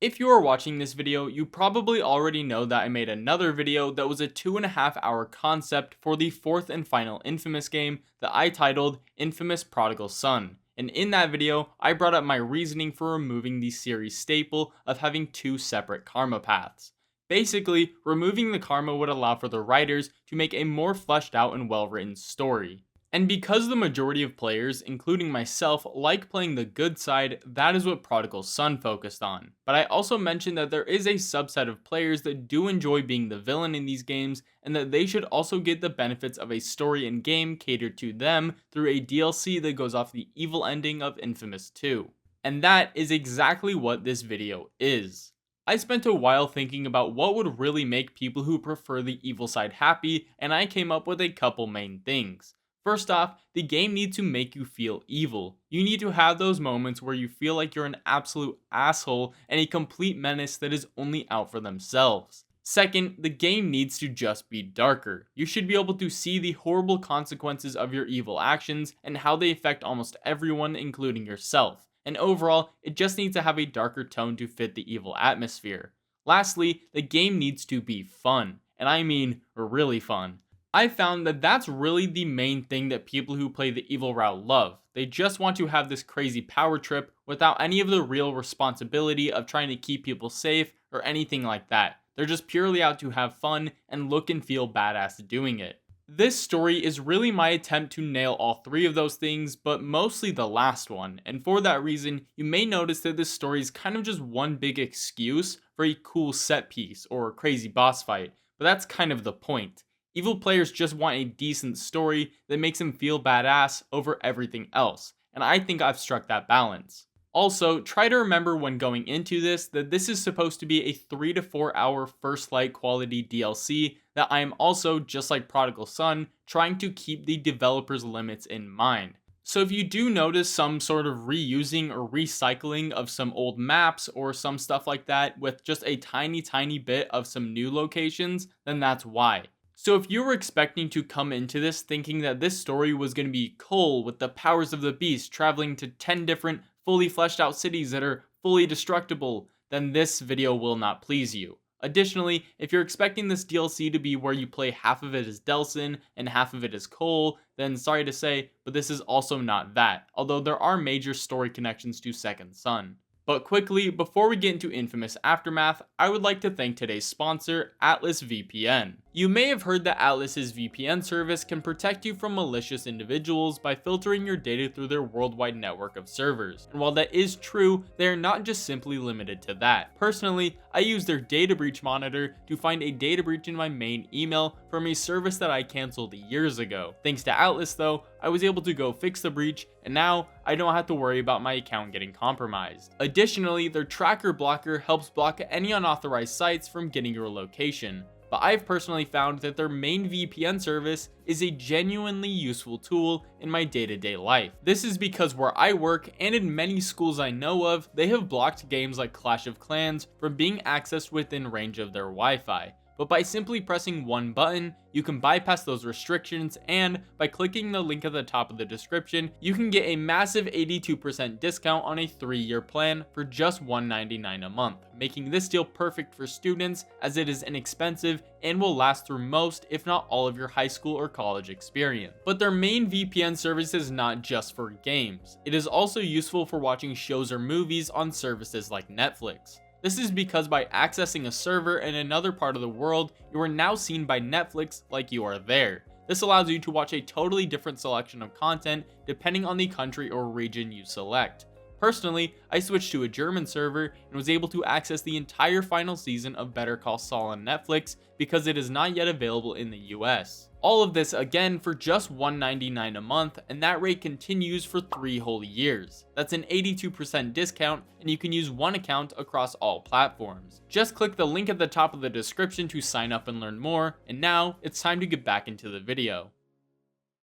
If you are watching this video, you probably already know that I made another video that was a 2.5 hour concept for the fourth and final Infamous game that I titled Infamous Prodigal Son. And in that video, I brought up my reasoning for removing the series staple of having two separate karma paths. Basically, removing the karma would allow for the writers to make a more fleshed out and well written story. And because the majority of players, including myself, like playing the good side, that is what Prodigal Son focused on. But I also mentioned that there is a subset of players that do enjoy being the villain in these games, and that they should also get the benefits of a story and game catered to them through a DLC that goes off the evil ending of Infamous 2. And that is exactly what this video is. I spent a while thinking about what would really make people who prefer the evil side happy, and I came up with a couple main things. First off, the game needs to make you feel evil. You need to have those moments where you feel like you're an absolute asshole and a complete menace that is only out for themselves. Second, the game needs to just be darker. You should be able to see the horrible consequences of your evil actions and how they affect almost everyone, including yourself. And overall, it just needs to have a darker tone to fit the evil atmosphere. Lastly, the game needs to be fun. And I mean really fun. I found that that's really the main thing that people who play the evil route love. They just want to have this crazy power trip without any of the real responsibility of trying to keep people safe or anything like that. They're just purely out to have fun and look and feel badass doing it. This story is really my attempt to nail all three of those things, but mostly the last one. And for that reason, you may notice that this story is kind of just one big excuse for a cool set piece or crazy boss fight. But that's kind of the point. Evil players just want a decent story that makes them feel badass over everything else, and I think I've struck that balance. Also, try to remember when going into this that this is supposed to be a 3 to 4 hour First Light quality DLC that I am also, just like Prodigal Son, trying to keep the developers' limits in mind. So if you do notice some sort of reusing or recycling of some old maps or some stuff like that with just a tiny bit of some new locations, then that's why. So if you were expecting to come into this thinking that this story was going to be Cole with the powers of the beast traveling to 10 different fully fleshed out cities that are fully destructible, then this video will not please you. Additionally, if you're expecting this DLC to be where you play half of it as Delsin and half of it as Cole, then sorry to say, but this is also not that, although there are major story connections to Second Son. But quickly, before we get into Infamous Aftermath, I would like to thank today's sponsor, Atlas VPN. You may have heard that Atlas's VPN service can protect you from malicious individuals by filtering your data through their worldwide network of servers. And while that is true, they are not just simply limited to that. Personally, I use their data breach monitor to find a data breach in my main email from a service that I canceled years ago. Thanks to Atlas though, I was able to go fix the breach, and now I don't have to worry about my account getting compromised. Additionally, their tracker blocker helps block any unauthorized sites from getting your location. But I've personally found that their main VPN service is a genuinely useful tool in my day-to-day life. This is because where I work and in many schools I know of, they have blocked games like Clash of Clans from being accessed within range of their Wi-Fi. But by simply pressing one button, you can bypass those restrictions, and by clicking the link at the top of the description, you can get a massive 82% discount on a 3-year plan for just $199 a month, making this deal perfect for students as it is inexpensive and will last through most, if not all, of your high school or college experience. But their main VPN service is not just for games. It is also useful for watching shows or movies on services like Netflix. This is because by accessing a server in another part of the world, you are now seen by Netflix like you are there. This allows you to watch a totally different selection of content depending on the country or region you select. Personally, I switched to a German server and was able to access the entire final season of Better Call Saul on Netflix because it is not yet available in the US. All of this again for just $199 a month, and that rate continues for 3 whole years. That's an 82% discount, and you can use one account across all platforms. Just click the link at the top of the description to sign up and learn more, and now it's time to get back into the video.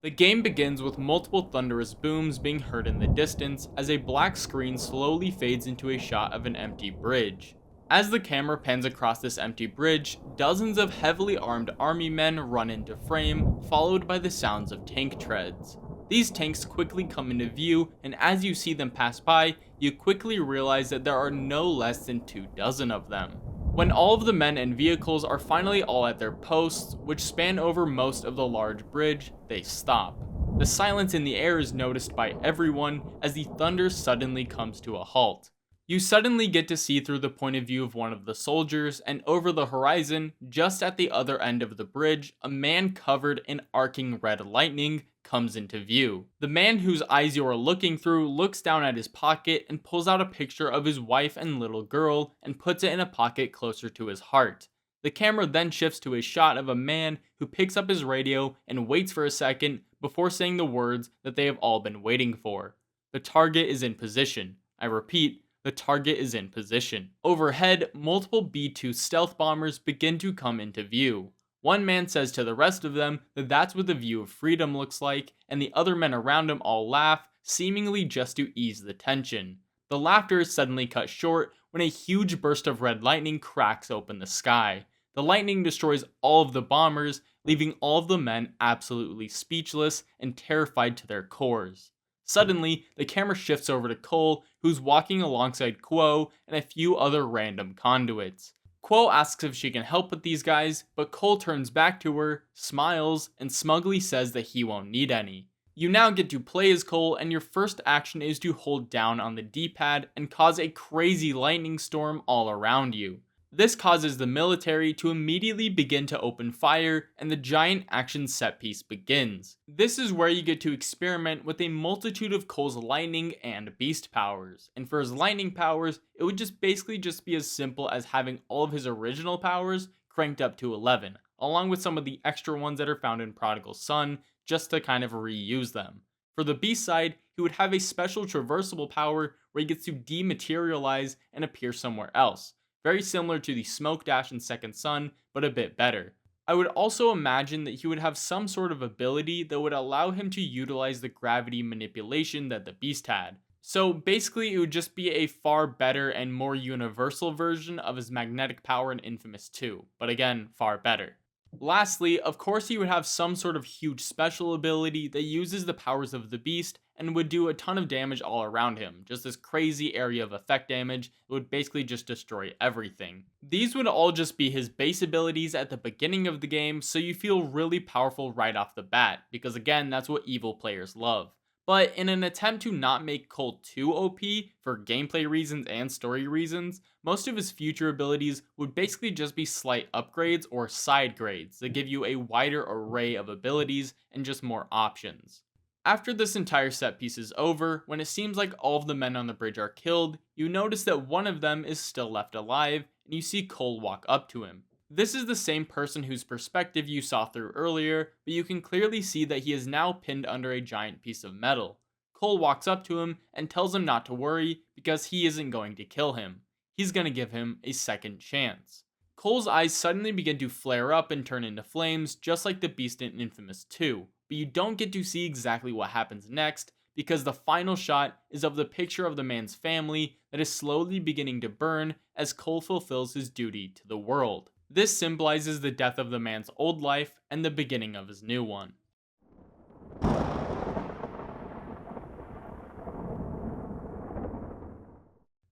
The game begins with multiple thunderous booms being heard in the distance as a black screen slowly fades into a shot of an empty bridge. As the camera pans across this empty bridge, dozens of heavily armed army men run into frame, followed by the sounds of tank treads. These tanks quickly come into view, and as you see them pass by, you quickly realize that there are no less than 24 of them. When all of the men and vehicles are finally all at their posts, which span over most of the large bridge, they stop. The silence in the air is noticed by everyone as the thunder suddenly comes to a halt. You suddenly get to see through the point of view of one of the soldiers, and over the horizon, just at the other end of the bridge, a man covered in arcing red lightning comes into view. The man whose eyes you are looking through looks down at his pocket and pulls out a picture of his wife and little girl and puts it in a pocket closer to his heart. The camera then shifts to a shot of a man who picks up his radio and waits for a second before saying the words that they have all been waiting for. The target is in position. I repeat, the target is in position. Overhead, multiple B-2 stealth bombers begin to come into view. One man says to the rest of them that that's what the view of freedom looks like, and the other men around him all laugh, seemingly just to ease the tension. The laughter is suddenly cut short when a huge burst of red lightning cracks open the sky. The lightning destroys all of the bombers, leaving all of the men absolutely speechless and terrified to their cores. Suddenly, the camera shifts over to Cole, who's walking alongside Quo and a few other random conduits. Quo asks if she can help with these guys, but Cole turns back to her, smiles, and smugly says that he won't need any. You now get to play as Cole, and your first action is to hold down on the D-pad and cause a crazy lightning storm all around you. This causes the military to immediately begin to open fire, and the giant action set piece begins. This is where you get to experiment with a multitude of Cole's lightning and beast powers. And for his lightning powers, it would basically be as simple as having all of his original powers cranked up to 11, along with some of the extra ones that are found in Prodigal Son, just to kind of reuse them. For the beast side, he would have a special traversable power where he gets to dematerialize and appear somewhere else. Very similar to the Smoke Dash in Second Son, but a bit better. I would also imagine that he would have some sort of ability that would allow him to utilize the gravity manipulation that the Beast had. So basically it would just be a far better and more universal version of his magnetic power in Infamous 2, but again, far better. Lastly, of course he would have some sort of huge special ability that uses the powers of the Beast and would do a ton of damage all around him. Just this crazy area of effect damage. It would basically just destroy everything. These would all just be his base abilities at the beginning of the game, so you feel really powerful right off the bat, because again, that's what evil players love. But in an attempt to not make Cole too OP for gameplay reasons and story reasons, most of his future abilities would basically just be slight upgrades or side grades that give you a wider array of abilities and just more options. After this entire set piece is over, when it seems like all of the men on the bridge are killed, you notice that one of them is still left alive, and you see Cole walk up to him. This is the same person whose perspective you saw through earlier, but you can clearly see that he is now pinned under a giant piece of metal. Cole walks up to him and tells him not to worry because he isn't going to kill him. He's going to give him a second chance. Cole's eyes suddenly begin to flare up and turn into flames, just like the Beast in Infamous 2, but you don't get to see exactly what happens next because the final shot is of the picture of the man's family that is slowly beginning to burn as Cole fulfills his duty to the world. This symbolizes the death of the man's old life and the beginning of his new one.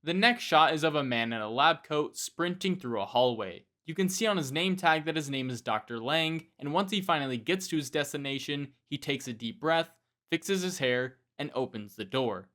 The next shot is of a man in a lab coat sprinting through a hallway. You can see on his name tag that his name is Dr. Lang, and once he finally gets to his destination, he takes a deep breath, fixes his hair, and opens the door.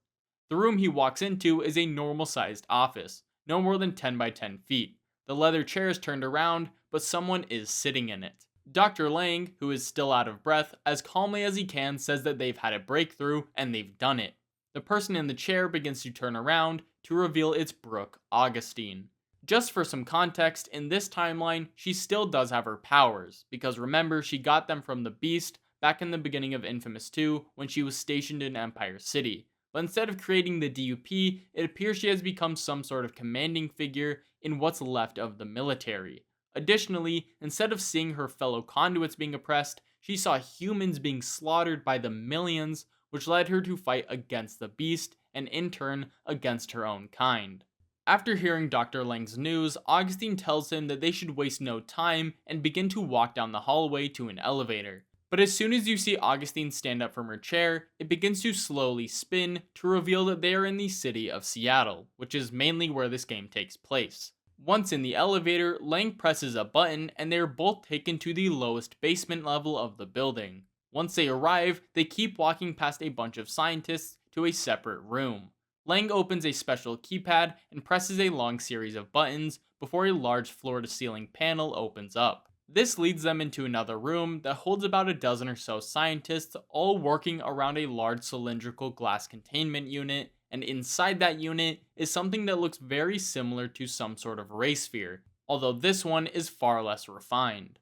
The room he walks into is a normal-sized office, no more than 10 by 10 feet. The leather chair is turned around, but someone is sitting in it. Dr. Lang, who is still out of breath, as calmly as he can says that they've had a breakthrough and they've done it. The person in the chair begins to turn around to reveal it's Brooke Augustine. Just for some context, in this timeline, she still does have her powers, because remember, she got them from the Beast back in the beginning of Infamous 2 when she was stationed in Empire City. But instead of creating the DUP, it appears she has become some sort of commanding figure in what's left of the military. Additionally, instead of seeing her fellow conduits being oppressed, she saw humans being slaughtered by the millions, which led her to fight against the Beast and in turn against her own kind. After hearing Dr. Lang's news, Augustine tells him that they should waste no time and begin to walk down the hallway to an elevator. But as soon as you see Augustine stand up from her chair, it begins to slowly spin to reveal that they are in the city of Seattle, which is mainly where this game takes place. Once in the elevator, Lang presses a button and they are both taken to the lowest basement level of the building. Once they arrive, they keep walking past a bunch of scientists to a separate room. Lang opens a special keypad and presses a long series of buttons before a large floor-to-ceiling panel opens up. This leads them into another room that holds about a dozen or so scientists, all working around a large cylindrical glass containment unit, and inside that unit is something that looks very similar to some sort of ray sphere, although this one is far less refined.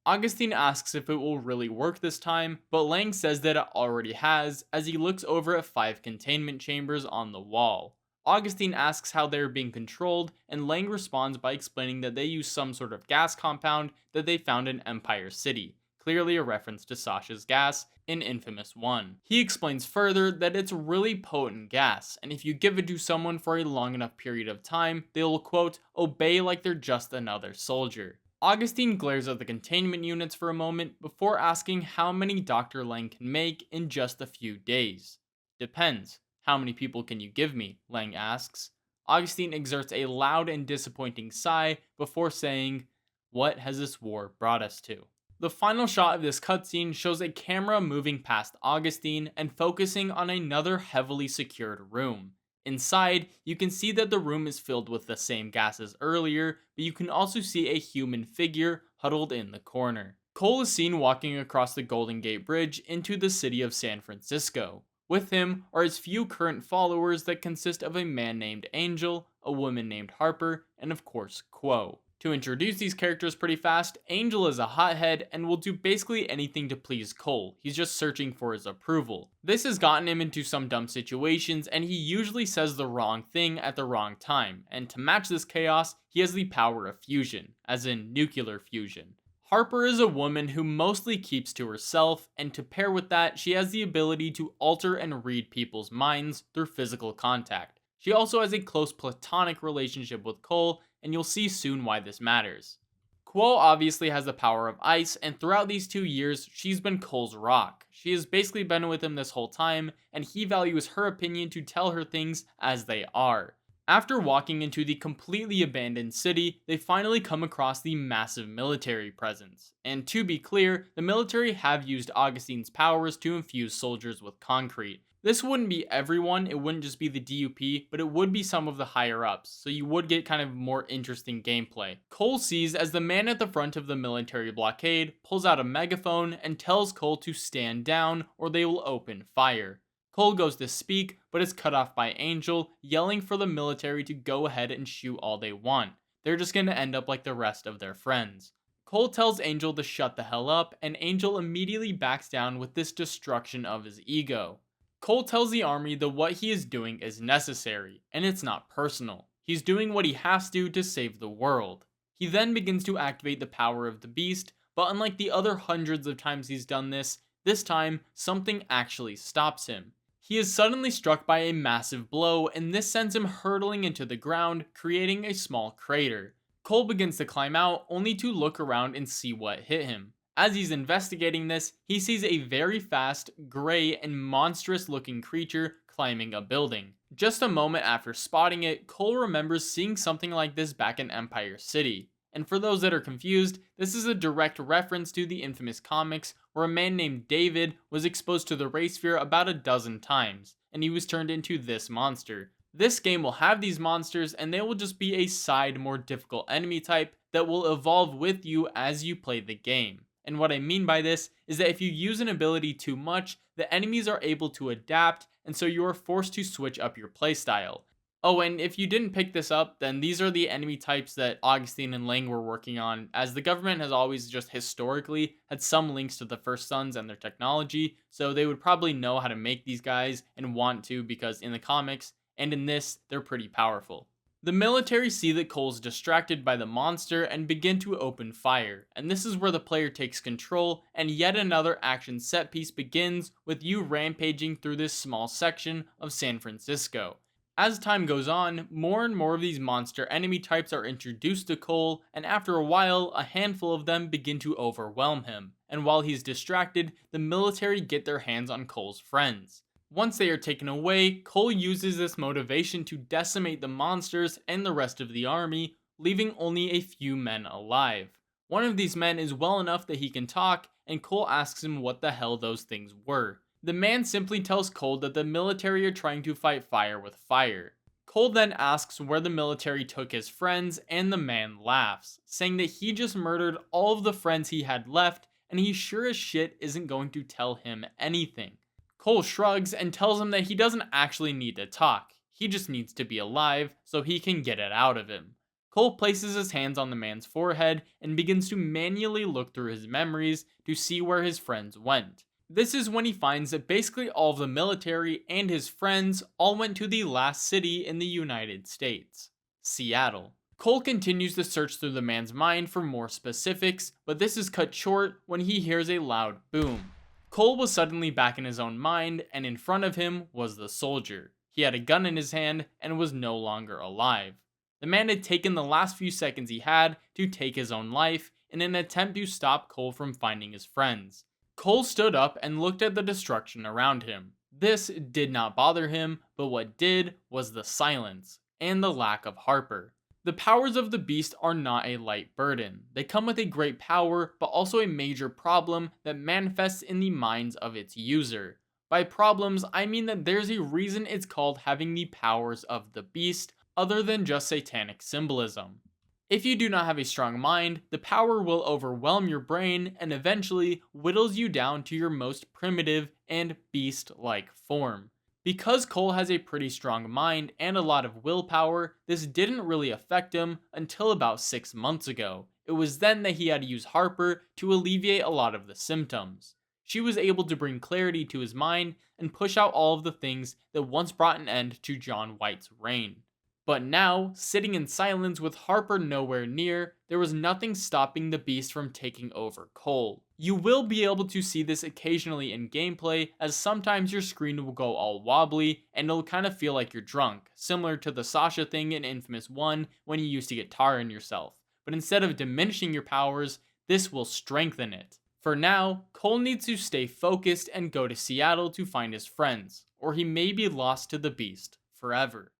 Augustine asks if it will really work this time, but Lang says that it already has, as he looks over at 5 containment chambers on the wall. Augustine asks how they are being controlled, and Lang responds by explaining that they use some sort of gas compound that they found in Empire City, clearly a reference to Sasha's gas in Infamous 1. He explains further that it's really potent gas, and if you give it to someone for a long enough period of time, they will, quote, obey like they're just another soldier. Augustine glares at the containment units for a moment before asking how many Dr. Lang can make in just a few days. Depends. How many people can you give me? Lang asks. Augustine exerts a loud and disappointing sigh before saying, what has this war brought us to? The final shot of this cutscene shows a camera moving past Augustine and focusing on another heavily secured room. Inside, you can see that the room is filled with the same gas as earlier, but you can also see a human figure huddled in the corner. Cole is seen walking across the Golden Gate Bridge into the city of San Francisco. With him are his few current followers that consist of a man named Angel, a woman named Harper, and of course, Quo. To introduce these characters pretty fast, Angel is a hothead and will do basically anything to please Cole. He's just searching for his approval. This has gotten him into some dumb situations, and he usually says the wrong thing at the wrong time, and to match this chaos, he has the power of fusion, as in nuclear fusion. Harper is a woman who mostly keeps to herself, and to pair with that, she has the ability to alter and read people's minds through physical contact. She also has a close platonic relationship with Cole, and you'll see soon why this matters. Quo obviously has the power of ice, and throughout these 2 years, she's been Cole's rock. She has basically been with him this whole time, and he values her opinion to tell her things as they are. After walking into the completely abandoned city, they finally come across the massive military presence. And to be clear, the military have used Augustine's powers to infuse soldiers with concrete. This wouldn't be everyone, it wouldn't just be the DUP, but it would be some of the higher ups, so you would get kind of more interesting gameplay. Cole sees as the man at the front of the military blockade pulls out a megaphone and tells Cole to stand down or they will open fire. Cole goes to speak, but is cut off by Angel, yelling for the military to go ahead and shoot all they want. They're just gonna end up like the rest of their friends. Cole tells Angel to shut the hell up, and Angel immediately backs down with this destruction of his ego. Cole tells the army that what he is doing is necessary, and it's not personal. He's doing what he has to save the world. He then begins to activate the power of the beast, but unlike the other hundreds of times he's done this time something actually stops him. He is suddenly struck by a massive blow, and this sends him hurtling into the ground, creating a small crater. Cole begins to climb out, only to look around and see what hit him. As he's investigating this, he sees a very fast, gray, and monstrous looking creature climbing a building. Just a moment after spotting it, Cole remembers seeing something like this back in Empire City. And for those that are confused, this is a direct reference to the infamous comics where a man named David was exposed to the ray sphere about a dozen times, and he was turned into this monster. This game will have these monsters, and they will just be a side, more difficult enemy type that will evolve with you as you play the game. And what I mean by this is that if you use an ability too much, the enemies are able to adapt, and so you are forced to switch up your playstyle. Oh, and if you didn't pick this up, then these are the enemy types that Augustine and Lang were working on, as the government has always just historically had some links to the First Sons and their technology, so they would probably know how to make these guys and want to, because in the comics and in this, they're pretty powerful. The military see that Cole's distracted by the monster and begin to open fire, and this is where the player takes control, and yet another action set piece begins with you rampaging through this small section of San Francisco. As time goes on, more and more of these monster enemy types are introduced to Cole, and after a while, a handful of them begin to overwhelm him, and while he's distracted, the military get their hands on Cole's friends. Once they are taken away, Cole uses this motivation to decimate the monsters and the rest of the army, leaving only a few men alive. One of these men is well enough that he can talk, and Cole asks him what the hell those things were. The man simply tells Cole that the military are trying to fight fire with fire. Cole then asks where the military took his friends, and the man laughs, saying that he just murdered all of the friends he had left, and he sure as shit isn't going to tell him anything. Cole shrugs and tells him that he doesn't actually need to talk, he just needs to be alive so he can get it out of him. Cole places his hands on the man's forehead and begins to manually look through his memories to see where his friends went. This is when he finds that basically all of the military and his friends all went to the last city in the United States, Seattle. Cole continues to search through the man's mind for more specifics, but this is cut short when he hears a loud boom. Cole was suddenly back in his own mind, and in front of him was the soldier. He had a gun in his hand and was no longer alive. The man had taken the last few seconds he had to take his own life in an attempt to stop Cole from finding his friends. Cole stood up and looked at the destruction around him. This did not bother him, but what did was the silence and the lack of Harper. The powers of the beast are not a light burden. They come with a great power, but also a major problem that manifests in the minds of its user. By problems, I mean that there's a reason it's called having the powers of the beast, other than just satanic symbolism. If you do not have a strong mind, the power will overwhelm your brain and eventually whittles you down to your most primitive and beast-like form. Because Cole has a pretty strong mind and a lot of willpower, this didn't really affect him until about 6 months ago. It was then that he had to use Harper to alleviate a lot of the symptoms. She was able to bring clarity to his mind and push out all of the things that once brought an end to John White's reign. But now, sitting in silence with Harper nowhere near, there was nothing stopping the beast from taking over Cole. You will be able to see this occasionally in gameplay, as sometimes your screen will go all wobbly and it'll kind of feel like you're drunk, similar to the Sasha thing in Infamous 1 when you used to get tar in yourself. But instead of diminishing your powers, this will strengthen it. For now, Cole needs to stay focused and go to Seattle to find his friends, or he may be lost to the beast forever.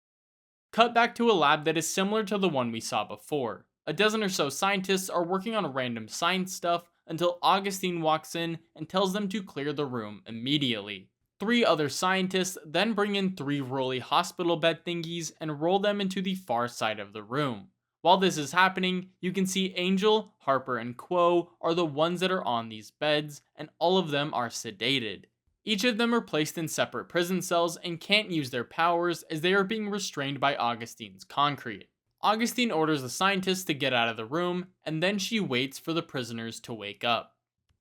Cut back to a lab that is similar to the one we saw before. A dozen or so scientists are working on random science stuff until Augustine walks in and tells them to clear the room immediately. 3 other scientists then bring in 3 rolly hospital bed thingies and roll them into the far side of the room. While this is happening, you can see Angel, Harper, and Quo are the ones that are on these beds, and all of them are sedated. Each of them are placed in separate prison cells and can't use their powers as they are being restrained by Augustine's concrete. Augustine orders the scientists to get out of the room, and then she waits for the prisoners to wake up.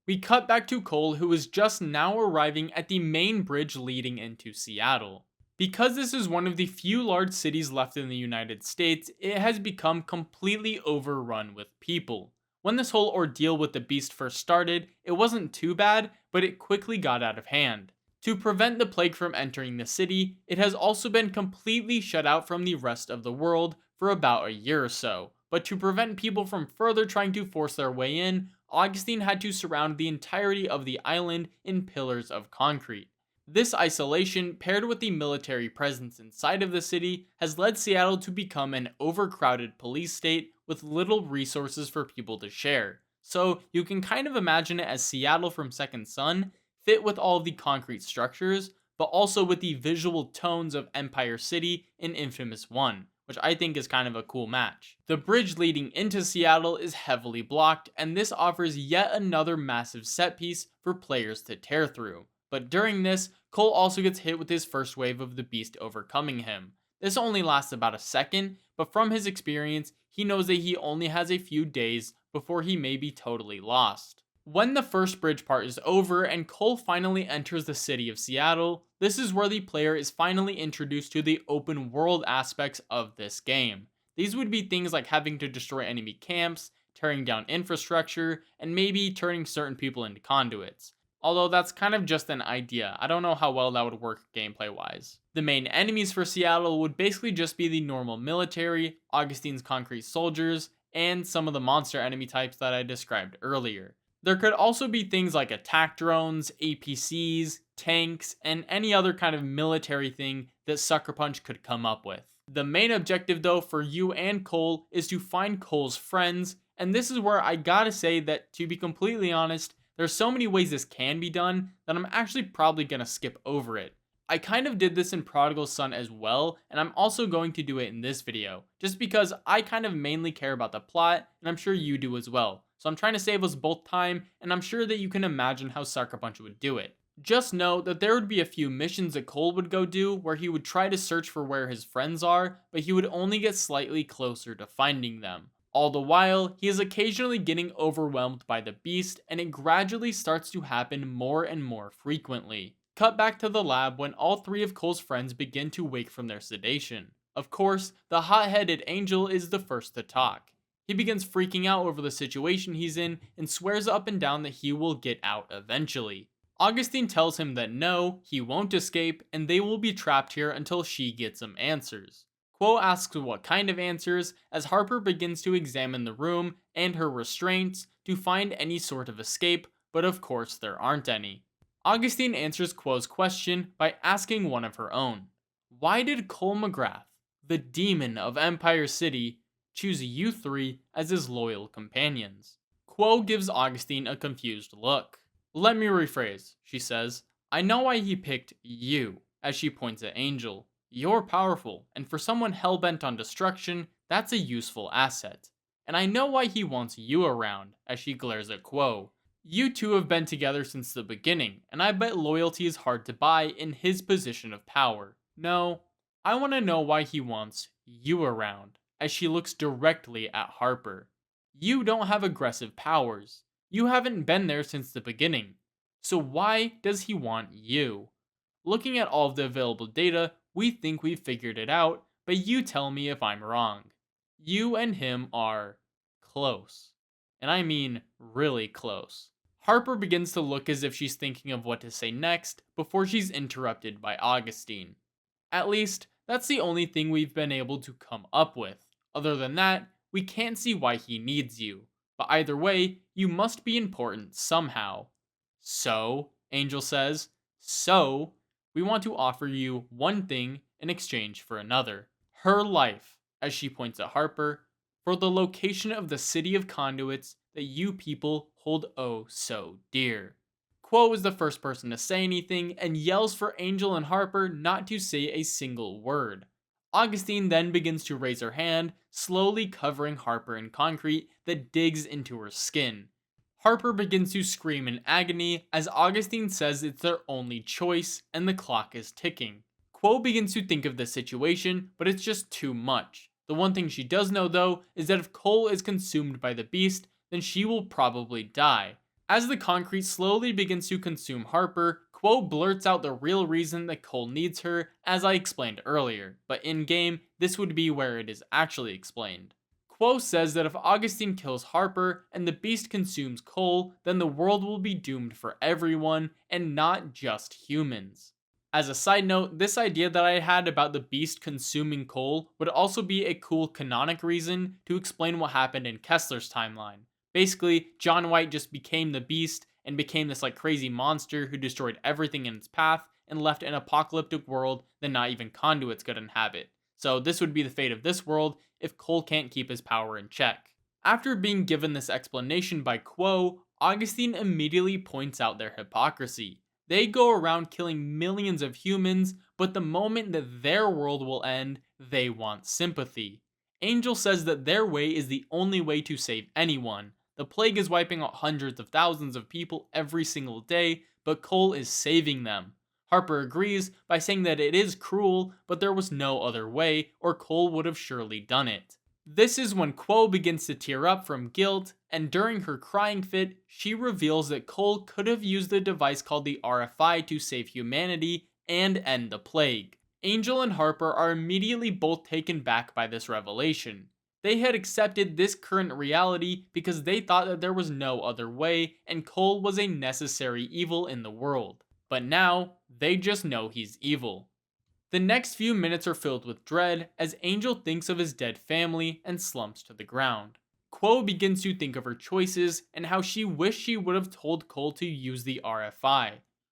We cut back to Cole, who is just now arriving at the main bridge leading into Seattle. Because this is one of the few large cities left in the United States, it has become completely overrun with people. When this whole ordeal with the beast first started, it wasn't too bad, but it quickly got out of hand. To prevent the plague from entering the city, it has also been completely shut out from the rest of the world for about a year or so. But to prevent people from further trying to force their way in, Augustine had to surround the entirety of the island in pillars of concrete. This isolation, paired with the military presence inside of the city, has led Seattle to become an overcrowded police state with little resources for people to share. So you can kind of imagine it as Seattle from Second Son, fit with all of the concrete structures, but also with the visual tones of Empire City in Infamous 1, which I think is kind of a cool match. The bridge leading into Seattle is heavily blocked, and this offers yet another massive set piece for players to tear through. But during this, Cole also gets hit with his first wave of the beast overcoming him. This only lasts about a second, but from his experience, he knows that he only has a few days before he may be totally lost. When the first bridge part is over and Cole finally enters the city of Seattle, this is where the player is finally introduced to the open world aspects of this game. These would be things like having to destroy enemy camps, tearing down infrastructure, and maybe turning certain people into conduits. although that's kind of just an idea. I don't know how well that would work gameplay wise. The main enemies for Seattle would basically just be the normal military, Augustine's concrete soldiers, and some of the monster enemy types that I described earlier. There could also be things like attack drones, APCs, tanks, and any other kind of military thing that Sucker Punch could come up with. The main objective though for you and Cole is to find Cole's friends, and this is where I gotta say that, to be completely honest, there's so many ways this can be done that I'm actually probably gonna skip over it. I kind of did this in Prodigal Son as well, and I'm also going to do it in this video, just because I kind of mainly care about the plot, and I'm sure you do as well. So I'm trying to save us both time, and I'm sure that you can imagine how Sucker Punch would do it. Just know that there would be a few missions that Cole would go do where he would try to search for where his friends are, but he would only get slightly closer to finding them. All the while, he is occasionally getting overwhelmed by the beast, and it gradually starts to happen more and more frequently. Cut back to the lab when all three of Cole's friends begin to wake from their sedation. Of course, the hot-headed Angel is the first to talk. He begins freaking out over the situation he's in and swears up and down that he will get out eventually. Augustine tells him that no, he won't escape, and they will be trapped here until she gets some answers. Quo asks what kind of answers, as Harper begins to examine the room and her restraints to find any sort of escape, but of course there aren't any. Augustine answers Quo's question by asking one of her own. Why did Cole McGrath, the demon of Empire City, choose you three as his loyal companions? Quo gives Augustine a confused look. Let me rephrase, she says. I know why he picked you, as she points at Angel. You're powerful, and for someone hell-bent on destruction, that's a useful asset. And I know why he wants you around, as she glares at Quo. You two have been together since the beginning, and I bet loyalty is hard to buy in his position of power. No, I want to know why he wants you around, as she looks directly at Harper. You don't have aggressive powers. You haven't been there since the beginning. So why does he want you? Looking at all of the available data, we think we've figured it out, but you tell me if I'm wrong. You and him are close. And I mean really close. Harper begins to look as if she's thinking of what to say next before she's interrupted by Augustine. At least, that's the only thing we've been able to come up with. Other than that, we can't see why he needs you. But either way, you must be important somehow. So, Angel says, so, we want to offer you one thing in exchange for another. Her life, as she points at Harper, for the location of the city of conduits that you people hold oh so dear. Quo is the first person to say anything and yells for Angel and Harper not to say a single word. Augustine then begins to raise her hand, slowly covering Harper in concrete that digs into her skin. Harper begins to scream in agony as Augustine says it's their only choice and the clock is ticking. Quo begins to think of the situation, but it's just too much. The one thing she does know though is that if Cole is consumed by the beast, then she will probably die. As the concrete slowly begins to consume Harper, Quo blurts out the real reason that Cole needs her, as I explained earlier, but in-game, this would be where it is actually explained. Quo says that if Augustine kills Harper and the beast consumes Cole, then the world will be doomed for everyone, and not just humans. As a side note, this idea that I had about the beast consuming Cole would also be a cool canonic reason to explain what happened in Kessler's timeline. Basically, John White just became the beast and became this like crazy monster who destroyed everything in its path and left an apocalyptic world that not even conduits could inhabit. So this would be the fate of this world if Cole can't keep his power in check. After being given this explanation by Quo, Augustine immediately points out their hypocrisy. They go around killing millions of humans, but the moment that their world will end, they want sympathy. Angel says that their way is the only way to save anyone. The plague is wiping out hundreds of thousands of people every single day, but Cole is saving them. Harper agrees by saying that it is cruel, but there was no other way, or Cole would have surely done it. This is when Quo begins to tear up from guilt, and during her crying fit, she reveals that Cole could have used the device called the RFI to save humanity and end the plague. Angel and Harper are immediately both taken back by this revelation. They had accepted this current reality because they thought that there was no other way and Cole was a necessary evil in the world. But now, they just know he's evil. The next few minutes are filled with dread as Angel thinks of his dead family and slumps to the ground. Quo begins to think of her choices and how she wished she would have told Cole to use the RFI.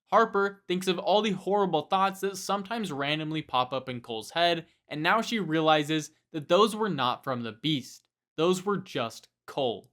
Harper thinks of all the horrible thoughts that sometimes randomly pop up in Cole's head, and now she realizes that those were not from the beast. Those were just Cole.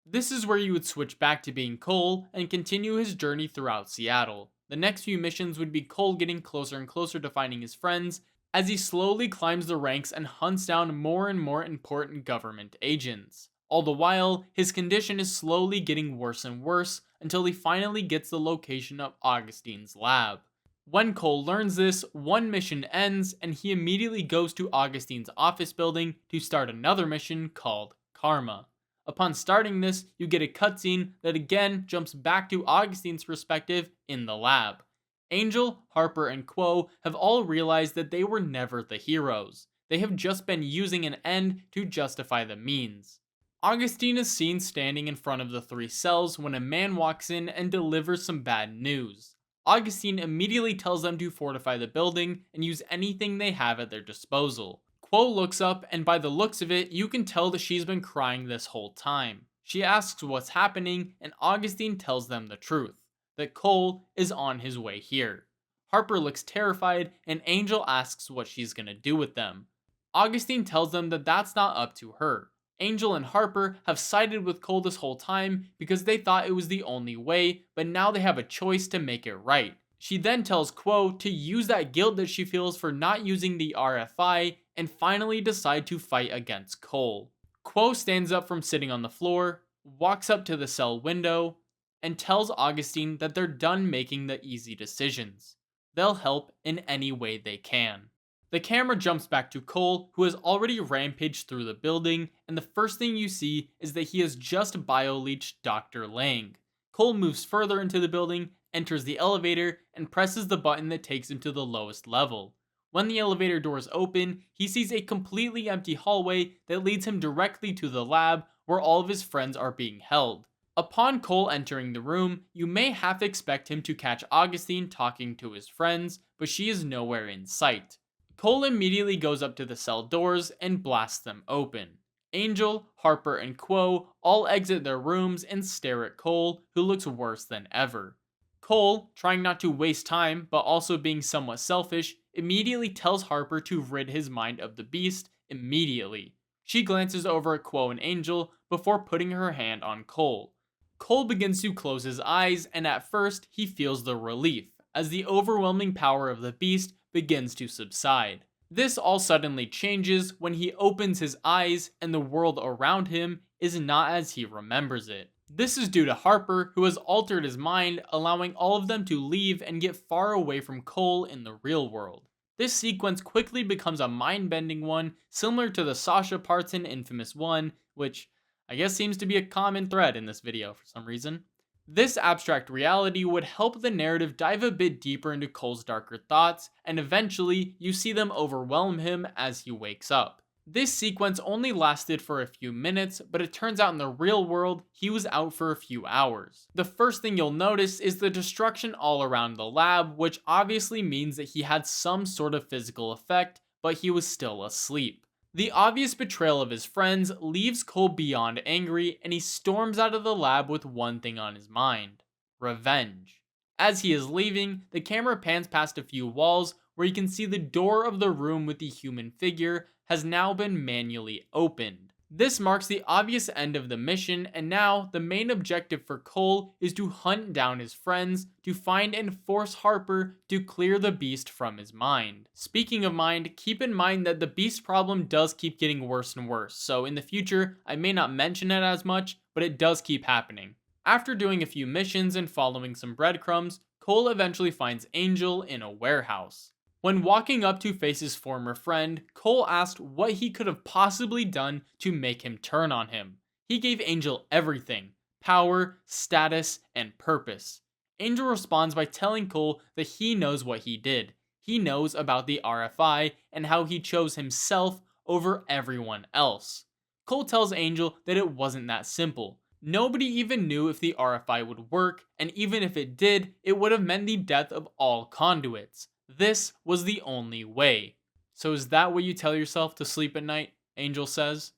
This is where you would switch back to being Cole and continue his journey throughout Seattle. The next few missions would be Cole getting closer and closer to finding his friends as he slowly climbs the ranks and hunts down more and more important government agents. All the while, his condition is slowly getting worse and worse until he finally gets the location of Augustine's lab. When Cole learns this, one mission ends and he immediately goes to Augustine's office building to start another mission called Karma. Upon starting this, you get a cutscene that again jumps back to Augustine's perspective in the lab. Angel, Harper, and Quo have all realized that they were never the heroes. They have just been using an end to justify the means. Augustine is seen standing in front of the 3 cells when a man walks in and delivers some bad news. Augustine immediately tells them to fortify the building and use anything they have at their disposal. Quo looks up, and by the looks of it, you can tell that she's been crying this whole time. She asks what's happening, and Augustine tells them the truth, that Cole is on his way here. Harper looks terrified, and Angel asks what she's gonna do with them. Augustine tells them that that's not up to her. Angel and Harper have sided with Cole this whole time because they thought it was the only way, but now they have a choice to make it right. She then tells Quo to use that guilt that she feels for not using the RFI and finally decide to fight against Cole. Quo stands up from sitting on the floor, walks up to the cell window, and tells Augustine that they're done making the easy decisions. They'll help in any way they can. The camera jumps back to Cole, who has already rampaged through the building, and the first thing you see is that he has just bio-leached Dr. Lang. Cole moves further into the building, enters the elevator, and presses the button that takes him to the lowest level. When the elevator doors open, he sees a completely empty hallway that leads him directly to the lab where all of his friends are being held. Upon Cole entering the room, you may half expect him to catch Augustine talking to his friends, but she is nowhere in sight. Cole immediately goes up to the cell doors and blasts them open. Angel, Harper, and Quo all exit their rooms and stare at Cole, who looks worse than ever. Cole, trying not to waste time but also being somewhat selfish, immediately tells Harper to rid his mind of the beast immediately. She glances over at Quo and Angel before putting her hand on Cole. Cole begins to close his eyes, and at first he feels the relief as the overwhelming power of the beast begins to subside. This all suddenly changes when he opens his eyes and the world around him is not as he remembers it. This is due to Harper, who has altered his mind, allowing all of them to leave and get far away from Cole in the real world. This sequence quickly becomes a mind-bending one, similar to the Sasha parts in Infamous 1, which I guess seems to be a common thread in this video for some reason. This abstract reality would help the narrative dive a bit deeper into Cole's darker thoughts, and eventually you see them overwhelm him as he wakes up. This sequence only lasted for a few minutes, but it turns out in the real world, he was out for a few hours. The first thing you'll notice is the destruction all around the lab, which obviously means that he had some sort of physical effect, but he was still asleep. The obvious betrayal of his friends leaves Cole beyond angry, and he storms out of the lab with one thing on his mind: revenge. As he is leaving, the camera pans past a few walls where you can see the door of the room with the human figure has now been manually opened. This marks the obvious end of the mission, and now the main objective for Cole is to hunt down his friends to find and force Harper to clear the beast from his mind. Speaking of mind, keep in mind that the beast problem does keep getting worse and worse, so in the future I may not mention it as much, but it does keep happening. After doing a few missions and following some breadcrumbs, Cole eventually finds Angel in a warehouse. When walking up to face his former friend, Cole asked what he could have possibly done to make him turn on him. He gave Angel everything: power, status, and purpose. Angel responds by telling Cole that he knows what he did. He knows about the RFI and how he chose himself over everyone else. Cole tells Angel that it wasn't that simple. Nobody even knew if the RFI would work, and even if it did, it would have meant the death of all conduits. This was the only way. So is that what you tell yourself to sleep at night? Angel says.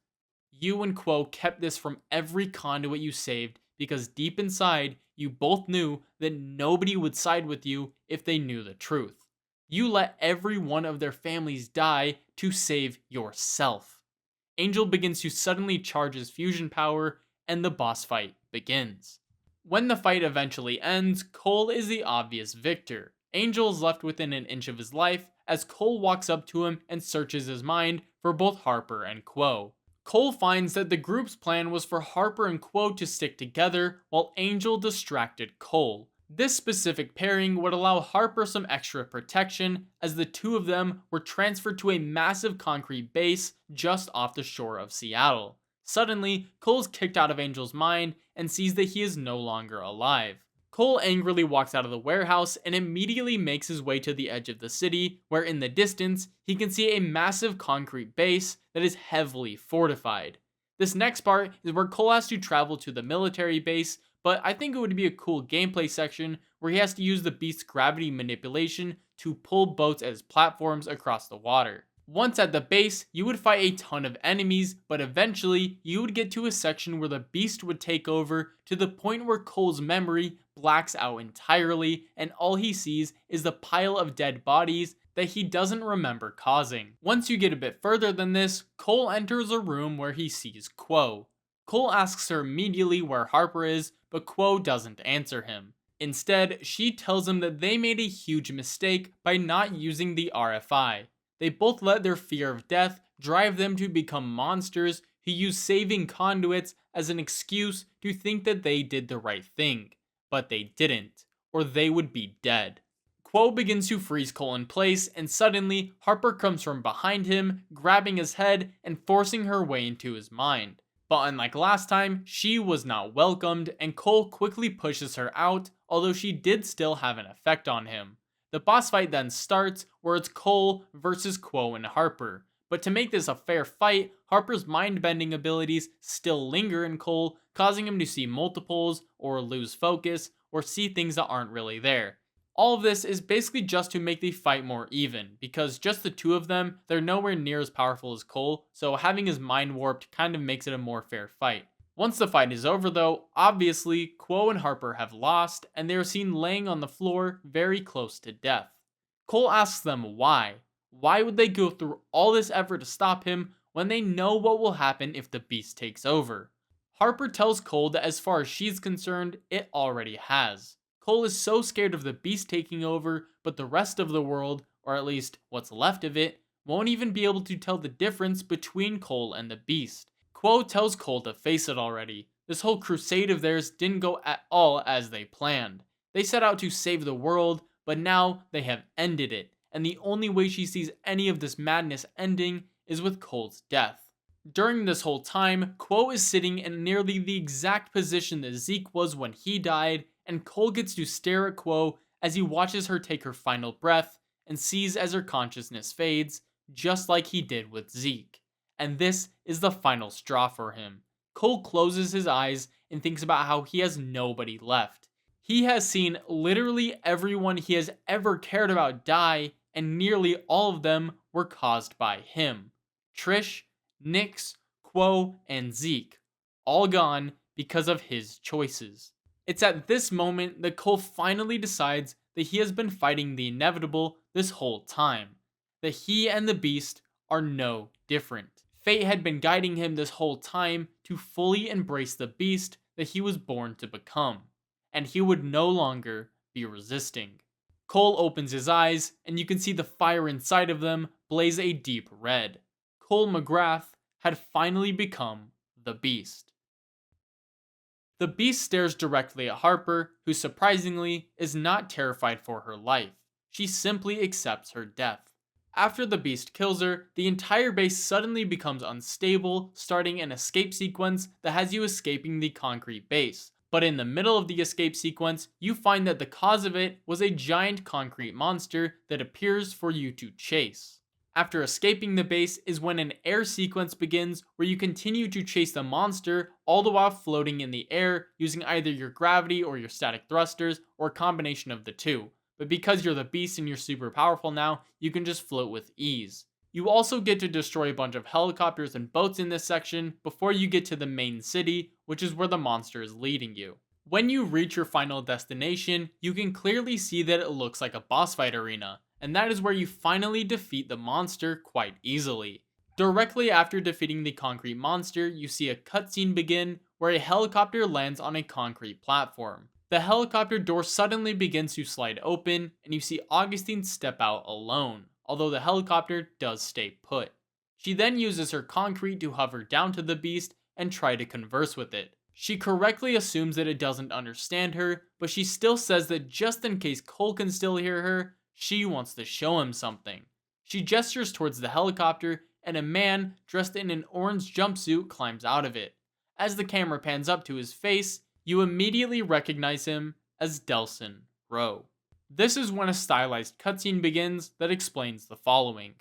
You and Quo kept this from every conduit you saved because deep inside, you both knew that nobody would side with you if they knew the truth. You let every one of their families die to save yourself. Angel begins to suddenly charge his fusion power, and the boss fight begins. When the fight eventually ends, Cole is the obvious victor. Angel is left within an inch of his life as Cole walks up to him and searches his mind for both Harper and Quo. Cole finds that the group's plan was for Harper and Quo to stick together while Angel distracted Cole. This specific pairing would allow Harper some extra protection as the two of them were transferred to a massive concrete base just off the shore of Seattle. Suddenly, Cole's kicked out of Angel's mind and sees that he is no longer alive. Cole angrily walks out of the warehouse and immediately makes his way to the edge of the city, where in the distance, he can see a massive concrete base that is heavily fortified. This next part is where Cole has to travel to the military base, but I think it would be a cool gameplay section where he has to use the beast's gravity manipulation to pull boats as platforms across the water. Once at the base, you would fight a ton of enemies, but eventually, you would get to a section where the beast would take over to the point where Cole's memory blacks out entirely, and all he sees is the pile of dead bodies that he doesn't remember causing. Once you get a bit further than this, Cole enters a room where he sees Quo. Cole asks her immediately where Harper is, but Quo doesn't answer him. Instead, she tells him that they made a huge mistake by not using the RFI. They both let their fear of death drive them to become monsters who use saving conduits as an excuse to think that they did the right thing. But they didn't, or they would be dead. Quo begins to freeze Cole in place, and suddenly Harper comes from behind him, grabbing his head and forcing her way into his mind. But unlike last time, she was not welcomed, and Cole quickly pushes her out, although she did still have an effect on him. The boss fight then starts, where it's Cole versus Quo and Harper. But to make this a fair fight, Harper's mind-bending abilities still linger in Cole, causing him to see multiples, or lose focus, or see things that aren't really there. All of this is basically just to make the fight more even, because just the two of them, they're nowhere near as powerful as Cole, so having his mind warped kind of makes it a more fair fight. Once the fight is over though, obviously, Quo and Harper have lost, and they are seen laying on the floor very close to death. Cole asks them why. Why would they go through all this effort to stop him when they know what will happen if the beast takes over? Harper tells Cole that as far as she's concerned, it already has. Cole is so scared of the beast taking over, but the rest of the world, or at least what's left of it, won't even be able to tell the difference between Cole and the beast. Quo tells Cole to face it already. This whole crusade of theirs didn't go at all as they planned. They set out to save the world, but now they have ended it, and the only way she sees any of this madness ending is with Cole's death. During this whole time, Quo is sitting in nearly the exact position that Zeke was when he died, and Cole gets to stare at Quo as he watches her take her final breath and sees as her consciousness fades, just like he did with Zeke. And this is the final straw for him. Cole closes his eyes and thinks about how he has nobody left. He has seen literally everyone he has ever cared about die, and nearly all of them were caused by him. Trish, Nyx, Quo, and Zeke, all gone because of his choices. It's at this moment that Cole finally decides that he has been fighting the inevitable this whole time, that he and the beast are no different. Fate had been guiding him this whole time to fully embrace the beast that he was born to become, and he would no longer be resisting. Cole opens his eyes, and you can see the fire inside of them blaze a deep red. Cole McGrath had finally become the beast. The beast stares directly at Harper, who surprisingly is not terrified for her life. She simply accepts her death. After the beast kills her, the entire base suddenly becomes unstable, starting an escape sequence that has you escaping the concrete base. But in the middle of the escape sequence, you find that the cause of it was a giant concrete monster that appears for you to chase. After escaping the base is when an air sequence begins where you continue to chase the monster all the while floating in the air using either your gravity or your static thrusters or a combination of the two. But because you're the beast and you're super powerful now, you can just float with ease. You also get to destroy a bunch of helicopters and boats in this section before you get to the main city, which is where the monster is leading you. When you reach your final destination, you can clearly see that it looks like a boss fight arena, and that is where you finally defeat the monster quite easily. Directly after defeating the concrete monster, you see a cutscene begin where a helicopter lands on a concrete platform. The helicopter door suddenly begins to slide open, and you see Augustine step out alone, although the helicopter does stay put. She then uses her concrete to hover down to the beast and try to converse with it. She correctly assumes that it doesn't understand her, but she still says that just in case Cole can still hear her, she wants to show him something. She gestures towards the helicopter, and a man dressed in an orange jumpsuit climbs out of it. As the camera pans up to his face, you immediately recognize him as Delson Rowe. This is when a stylized cutscene begins that explains the following.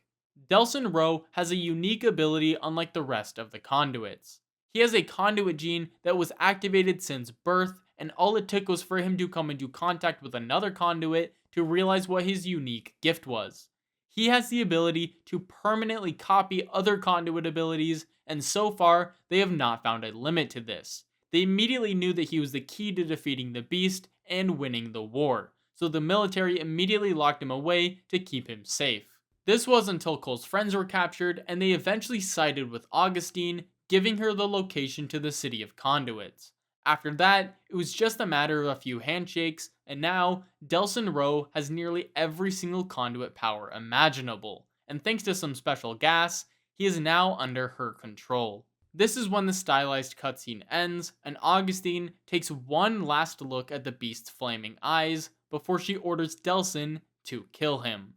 Delson Rowe has a unique ability unlike the rest of the conduits. He has a conduit gene that was activated since birth, and all it took was for him to come into contact with another conduit to realize what his unique gift was. He has the ability to permanently copy other conduit abilities, and so far, they have not found a limit to this. They immediately knew that he was the key to defeating the beast and winning the war, so the military immediately locked him away to keep him safe. This was until Cole's friends were captured, and they eventually sided with Augustine, giving her the location to the city of conduits. After that, it was just a matter of a few handshakes, and now, Delson Rowe has nearly every single conduit power imaginable, and thanks to some special gas, he is now under her control. This is when the stylized cutscene ends, and Augustine takes one last look at the beast's flaming eyes before she orders Delson to kill him.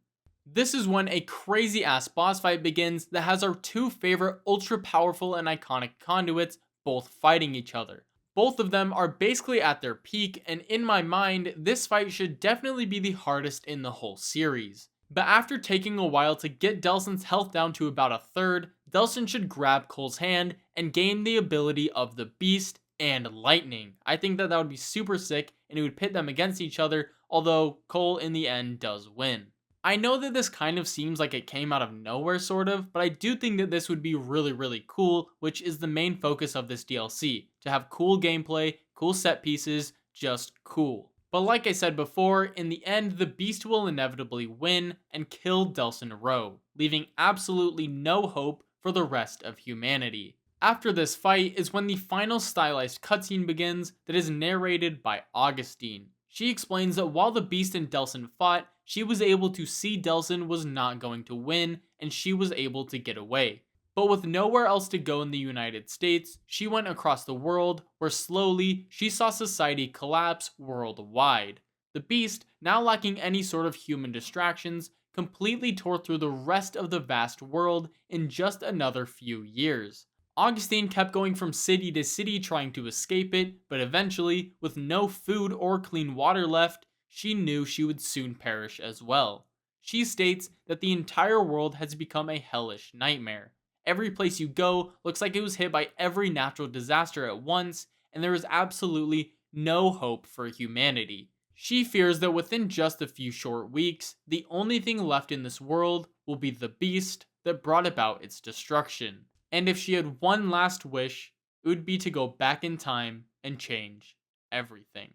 This is when a crazy ass boss fight begins that has our two favorite ultra powerful and iconic conduits both fighting each other. Both of them are basically at their peak, and in my mind, this fight should definitely be the hardest in the whole series. But after taking a while to get Delson's health down to about a third, Delson should grab Cole's hand and gain the ability of the Beast and Lightning. I think that would be super sick, and it would pit them against each other, although Cole in the end does win. I know that this kind of seems like it came out of nowhere sort of, but I do think that this would be really cool, which is the main focus of this DLC, to have cool gameplay, cool set pieces, just cool. But like I said before, in the end the beast will inevitably win and kill Delson Rowe, leaving absolutely no hope for the rest of humanity. After this fight is when the final stylized cutscene begins that is narrated by Augustine. She explains that while the beast and Delson fought, she was able to see Delson was not going to win, and she was able to get away. But with nowhere else to go in the United States, she went across the world, where slowly she saw society collapse worldwide. The beast, now lacking any sort of human distractions, completely tore through the rest of the vast world in just another few years. Augustine kept going from city to city trying to escape it, but eventually, with no food or clean water left, she knew she would soon perish as well. She states that the entire world has become a hellish nightmare. Every place you go looks like it was hit by every natural disaster at once, and there is absolutely no hope for humanity. She fears that within just a few short weeks, the only thing left in this world will be the beast that brought about its destruction. And if she had one last wish, it would be to go back in time and change everything.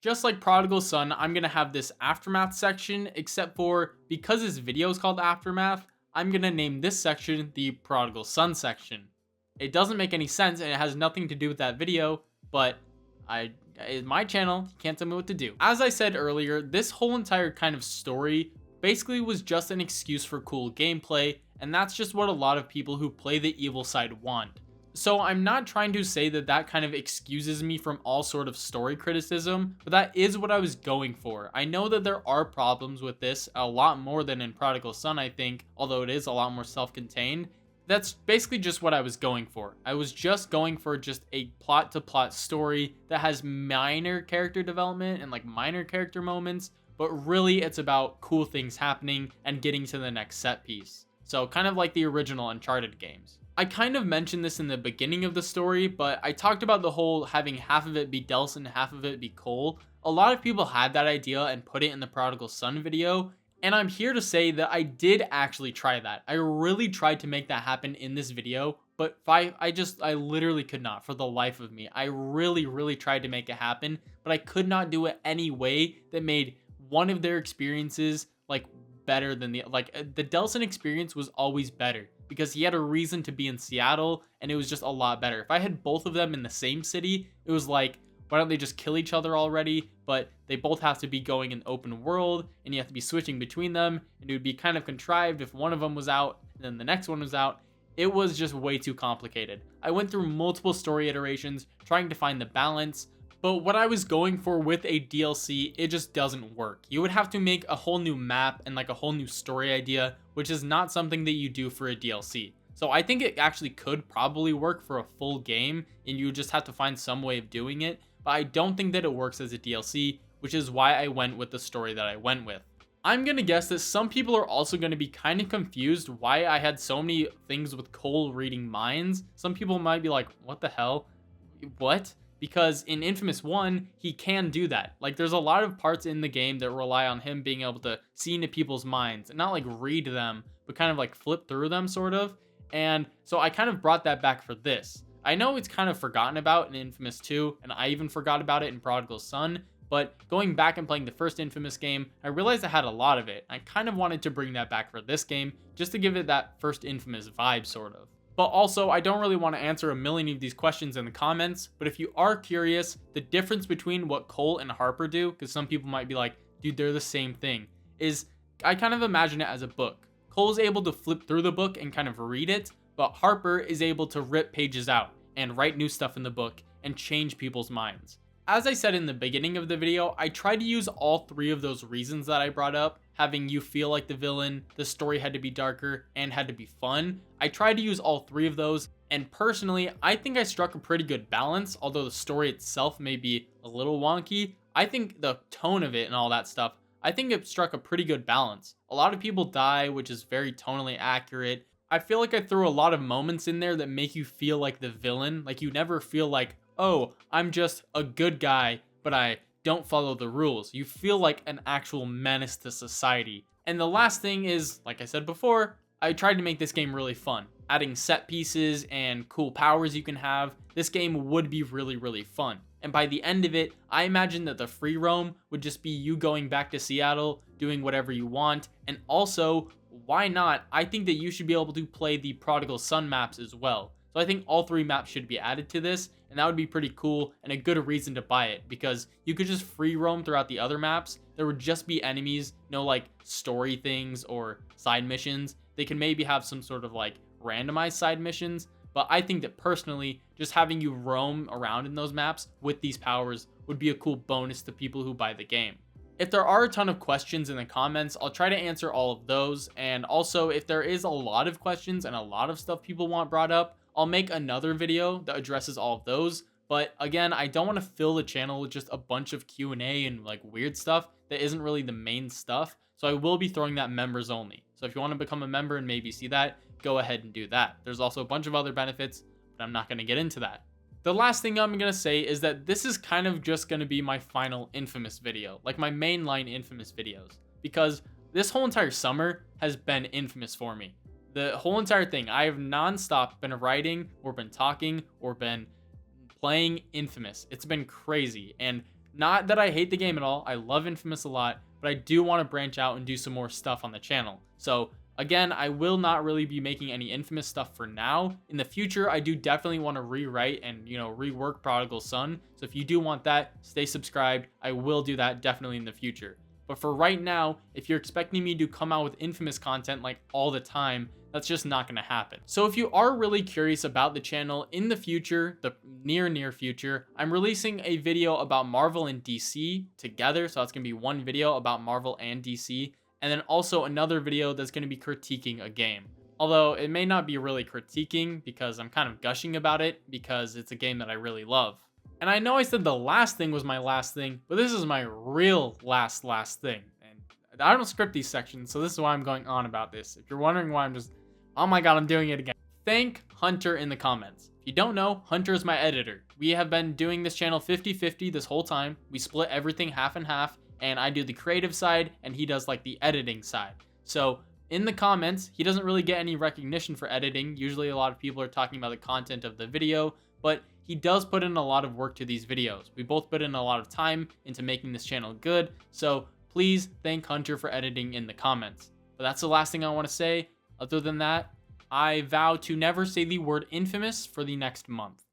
Just like Prodigal Son, I'm going to have this Aftermath section, except for, because this video is called Aftermath, I'm going to name this section the Prodigal Son section. It doesn't make any sense, and it has nothing to do with that video, but it's my channel, you can't tell me what to do. As I said earlier, this whole entire kind of story basically was just an excuse for cool gameplay, and that's just what a lot of people who play the evil side want. So I'm not trying to say that that kind of excuses me from all sort of story criticism, but that is what I was going for. I know that there are problems with this, a lot more than in Prodigal Son, I think, although it is a lot more self-contained. That's basically just what I was going for. I was just going for just a plot-to-plot story that has minor character development and like minor character moments, but really it's about cool things happening and getting to the next set piece. So kind of like the original Uncharted games. I kind of mentioned this in the beginning of the story, but I talked about the whole having half of it be Delson, half of it be Cole. A lot of people had that idea and put it in the Prodigal Son video, and I'm here to say that I did actually try that. I really tried to make that happen in this video, but I literally could not for the life of me. I really tried to make it happen, but I could not do it any way that made one of their experiences like better than the Delson experience was always better because he had a reason to be in Seattle and it was just a lot better. If I had both of them in the same city, it was like, why don't they just kill each other already? But they both have to be going in open world and you have to be switching between them, and it would be kind of contrived if one of them was out and then the next one was out. It was just way too complicated. I went through multiple story iterations trying to find the balance, but what I was going for with a DLC, it just doesn't work. You would have to make a whole new map and like a whole new story idea, which is not something that you do for a DLC. So I think it actually could probably work for a full game and you just have to find some way of doing it, but I don't think that it works as a DLC, which is why I went with the story that I went with. I'm gonna guess that some people are also gonna be kind of confused why I had so many things with Cole reading minds. Some people might be like, what the hell? What? Because in Infamous 1, he can do that. Like, there's a lot of parts in the game that rely on him being able to see into people's minds and not like read them, but kind of like flip through them sort of. And so I kind of brought that back for this. I know it's kind of forgotten about in Infamous 2, and I even forgot about it in Prodigal Son, but going back and playing the first Infamous game, I realized I had a lot of it. I kind of wanted to bring that back for this game, just to give it that first Infamous vibe, sort of. But also, I don't really want to answer a million of these questions in the comments, but if you are curious, the difference between what Cole and Harper do, because some people might be like, dude, they're the same thing, is I kind of imagine it as a book. Cole's able to flip through the book and kind of read it, but Harper is able to rip pages out and write new stuff in the book and change people's minds. As I said in the beginning of the video, I tried to use all three of those reasons that I brought up, having you feel like the villain, the story had to be darker, and had to be fun. I tried to use all three of those, and personally, I think I struck a pretty good balance, although the story itself may be a little wonky. I think the tone of it and all that stuff, I think it struck a pretty good balance. A lot of people die, which is very tonally accurate. I feel like I threw a lot of moments in there that make you feel like the villain, like you never feel like, oh, I'm just a good guy, but I don't follow the rules. You feel like an actual menace to society. And the last thing is, like I said before, I tried to make this game really fun. Adding set pieces and cool powers you can have, this game would be really fun. And by the end of it, I imagine that the free roam would just be you going back to Seattle, doing whatever you want, and also, why not? I think that you should be able to play the Prodigal Son maps as well. So I think all three maps should be added to this, and that would be pretty cool and a good reason to buy it, because you could just free roam throughout the other maps. There would just be enemies, no like story things or side missions. They can maybe have some sort of like randomized side missions, but I think that personally, just having you roam around in those maps with these powers would be a cool bonus to people who buy the game. If there are a ton of questions in the comments, I'll try to answer all of those, and also if there is a lot of questions and a lot of stuff people want brought up, I'll make another video that addresses all of those. But again, I don't want to fill the channel with just a bunch of Q&A and like weird stuff that isn't really the main stuff. So I will be throwing that members only. So if you want to become a member and maybe see that, go ahead and do that. There's also a bunch of other benefits, but I'm not going to get into that. The last thing I'm going to say is that this is kind of just going to be my final Infamous video, like my mainline Infamous videos, because this whole entire summer has been Infamous for me. The whole entire thing, I have nonstop been writing or been talking or been playing Infamous. It's been crazy, and not that I hate the game at all. I love Infamous a lot, but I do want to branch out and do some more stuff on the channel. So again, I will not really be making any Infamous stuff for now. In the future, I do definitely want to rewrite and, rework Prodigal Son. So if you do want that, stay subscribed. I will do that definitely in the future. But for right now, if you're expecting me to come out with Infamous content like all the time, that's just not going to happen. So if you are really curious about the channel, in the future, the near future, I'm releasing a video about Marvel and DC together. So that's going to be one video about Marvel and DC. And then also another video that's going to be critiquing a game. Although it may not be really critiquing because I'm kind of gushing about it because it's a game that I really love. And I know I said the last thing was my last thing, but this is my real last thing. And I don't script these sections, so this is why I'm going on about this. If you're wondering why I'm just, oh my god, I'm doing it again. Thank Hunter in the comments. If you don't know, Hunter is my editor. We have been doing this channel 50-50 this whole time. We split everything half and half, and I do the creative side, and he does like the editing side. So in the comments, he doesn't really get any recognition for editing. Usually a lot of people are talking about the content of the video, but he does put in a lot of work to these videos. We both put in a lot of time into making this channel good, so please thank Hunter for editing in the comments. But that's the last thing I want to say. Other than that, I vow to never say the word infamous for the next month.